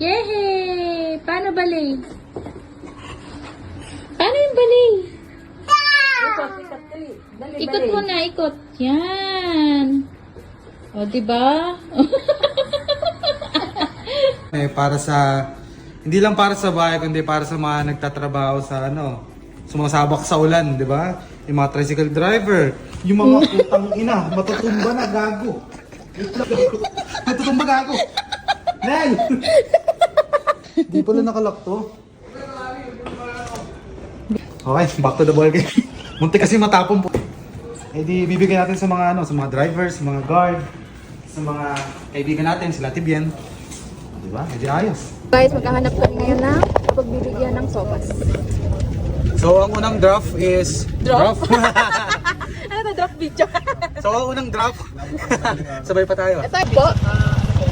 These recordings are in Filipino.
Yehey! Paano bali? Paano yung bali? Ikot mo na, ikot. Yan. O, diba? Para sa, hindi lang para sa bahay, kundi para sa mga nagtatrabaho sa sumasabak sa ulan, di ba? Yung mga tricycle driver, yung mga utang ina, matutumba na, gago. Matutumba, gago. Nel! Di pala nakalak to. Okay, back to the ball game. Munti kasi matapon po. Eh di bibigyan natin sa mga sa mga drivers, sa mga guard, sa mga kaibigan natin, sila Tibien. Di ba? Medyo ayos. Guys, maghahanap kami ngayon na pagbibigyan ng sopas. So, ang unang draft is... Draft? Ano na draft video? So, ang unang draft. Sabay pa tayo. Ito po.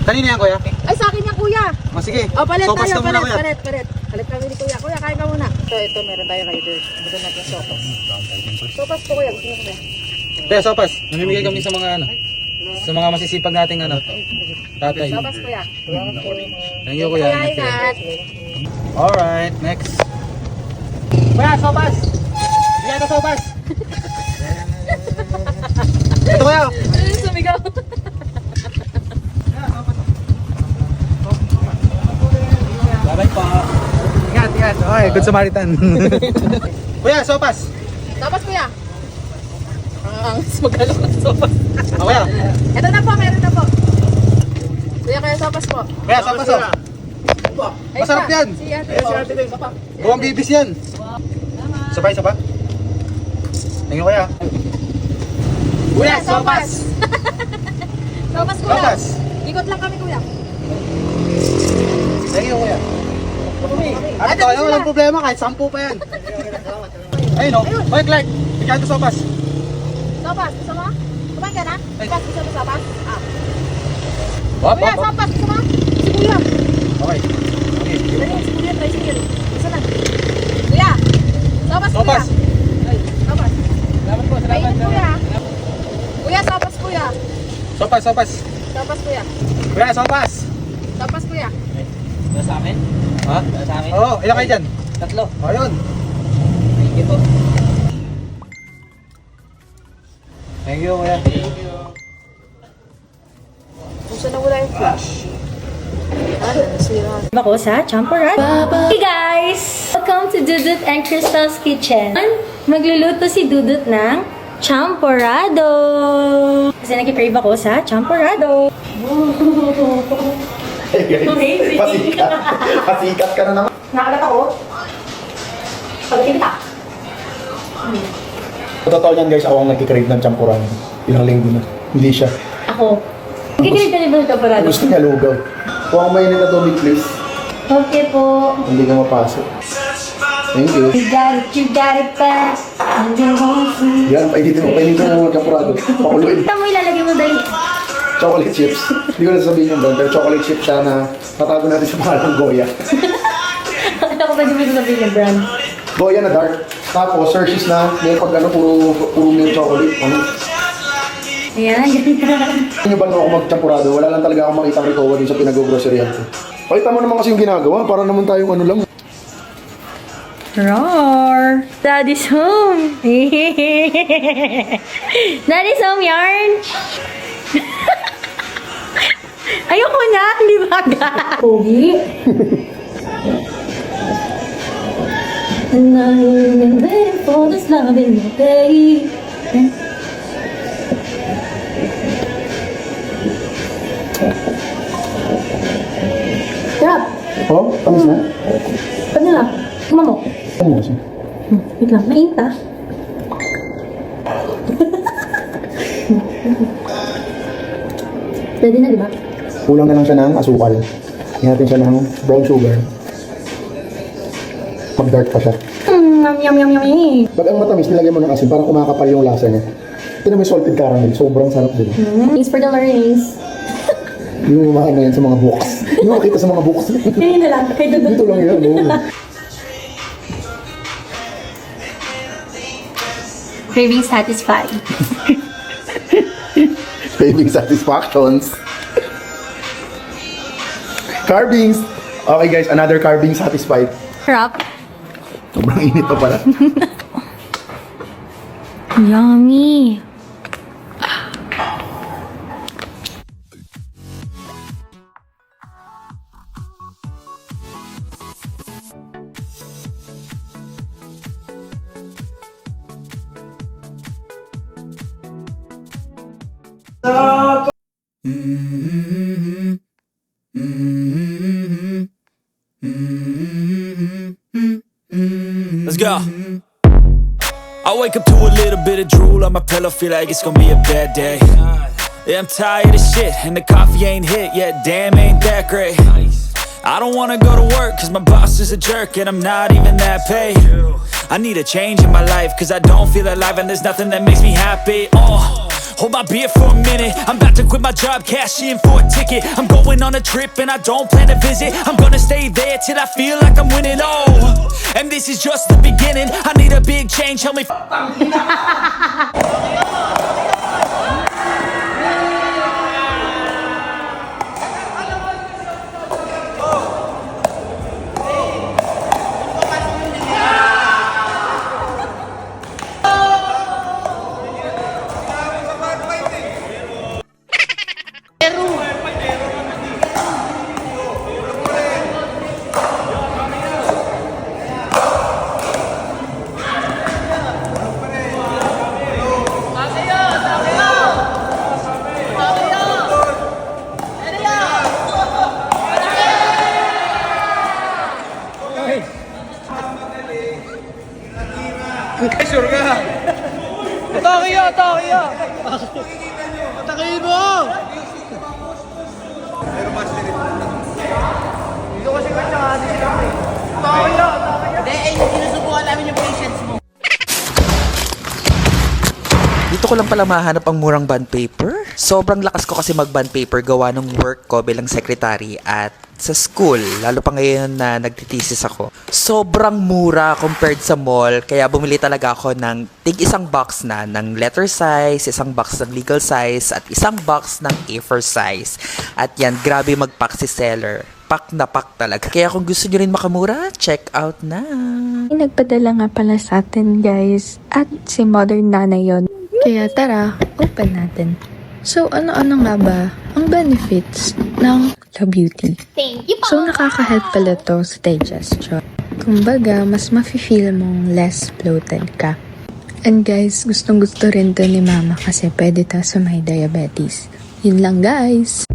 Kanina yan, kuya? Ay, sa akin yan, kuya. O, sige. O, palit Sopas tayo, ka muna, kuya. palit. Palit kami ni kuya. Kuya, kain ka muna. Ito, meron tayo rider. Gusto natin sopas. Sopas po, kuya. Gusto mo, kuya? Kaya, sopas. Namimigay kami sa mga sa mga masisipag nating tatay. Sopas, kuya. Thank you, kuya. Kaya, ingat. Alright, next. Kuya, sopas! Bigyan ito, sopas! Ito, kuya! Ano sumigaw? Babay pa. Ingat. Okay, good Samaritan. Kuya, sopas! Sopas, kuya. Ang magalo ng sopas. Kuya! Ito na po, meron na po. Kuya, sopas po. Kuya, sopas o. Masarap yan! Si ate din. Buwang bibis yan! Sabay. Thank you, kuya. Kuya, sopas! Sopas, kuya. Sopas! Ikot lang kami, kuya. Thank you, kuya. At ito, walang problema kahit 10 pa yan. Ayun o. Oy, Clark! Bigyan ito sopas. Sopas, gusto mo? Kumain ka na? Sopas, gusto mo sopas? Ah. Hop. Kuya, sopas, gusto mo? Si kuya. Okay. Dali, si kuya, tricycle. Gusto na. Kuya, sopas, Sopas. kuya. Ay, sopas. Salamat po, Mainit, kuya. Kuya, sopas, kuya. Sopas. Sopas, kuya. Kuya, sopas! Sopas, kuya. Para sa amin? Ha? Para sa amin? Oo, ilan kayo dyan? 3. O, yun. Thank you po. Thank you, kuya. Gusto na wala yung flash. Nasira. Ako sa Champorado. Hey guys! Welcome to Dudut and Crystal's Kitchen. Magluluto si Dudut ng Champorado. Kasi nag-crave ako sa Champorado. Amazing! Pasikat ka na naman. Nakagat ako. Pagkita. Totoo yan guys, ako ang nagkikrave ng champuran. Ilang linggo na. Hindi siya. Ako. Nag-crave ka rin ba ng Champorado? Gusto niya lugaw. Kung ako may tubig please. Okay po. Hindi ka mapasok. Thank you. You got it fast. And you want to. Yan, painitin mo ng champurado. Pakuluin. Ito mo ilalagay mo dahil. Chocolate chips. Hindi ko na sabihin yung brand, pero chocolate chips siya na tatago natin sa pangalang Goya. Bakit ako pwede mo sabihin yung brand? Goya na dark. Tapos, Hershey's na may pag puro milk chocolate. Ano? Ayan, ganyan. Ano ba ako mag-champurado? Wala lang talaga akong makita rito din sa pinag-groceryan ko. Pakita mo naman kasi yung ginagawa, para naman tayong ano lang. Roar! Daddy's home! Daddy's home yarn! Ayoko na! Hindi baga! Pogi! And I've been waiting for this love in the day. Sarap! Oh, tamis na? Paano na? Tingnan mo. Ano kasi? Wait lang, mainit ah. Pwede na, di ba? Kulang na lang siya ng asukal. Hingin natin siya ng brown sugar. Pag-dark pa siya. Yum. Pag ang matamis, nilagay mo ng asin, parang kumakapal yung lasa niya. Ito na may salted caramel, sobrang sarap din. Thanks for the learnings. Yung mga ano yan sa mga books. Yung makita sa mga books. Kaya na lang, kay Dudut. Dito lang yan, no? Craving satisfied. Craving satisfactions. Carvings! Okay guys, another carving satisfied. Crap. Sobrang init pa pala. Yummy. Let's go. I wake up to a little bit of drool on my pillow, feel like it's gonna be a bad day. Yeah, I'm tired of shit, and the coffee ain't hit yet, damn, ain't that great. I don't wanna go to work, cause my boss is a jerk, and I'm not even that paid. I need a change in my life, cause I don't feel alive, and there's nothing that makes me happy. Hold my beer for a minute, I'm about to quit my job, cash in for a ticket. I'm going on a trip and I don't plan to visit. I'm gonna stay there till I feel like I'm winning, oh. And this is just the beginning, I need a big change, help me Sure ka? Atake! Atakein mo! Dito kasi katsakani sila eh. Hindi, yung sinusubukan namin yung patience mo. Dito ko lang pala mahanap ang murang bond paper. Sobrang lakas ko kasi mag-bond paper gawa ng work ko bilang secretary at sa school, lalo pa ngayon na nagtitesis ako. Sobrang mura compared sa mall, kaya bumili talaga ako ng isang box na ng letter size, isang box ng legal size, at isang box ng A4 size. At yan, grabe mag-pack si seller. Pack na pack talaga. Kaya kung gusto nyo rin makamura, check out na. May nagpadala nga pala sa atin guys at si Modern Nana yon. Kaya tara, open natin. So ano-ano nga ba ang benefits ng La Beauty? So nakaka-help pala to sa digestion. Kumbaga, mas mafe-feel mong less bloated ka. And guys, gustong gusto rin to ni Mama kasi pwede ta sa may diabetes. Yun lang guys!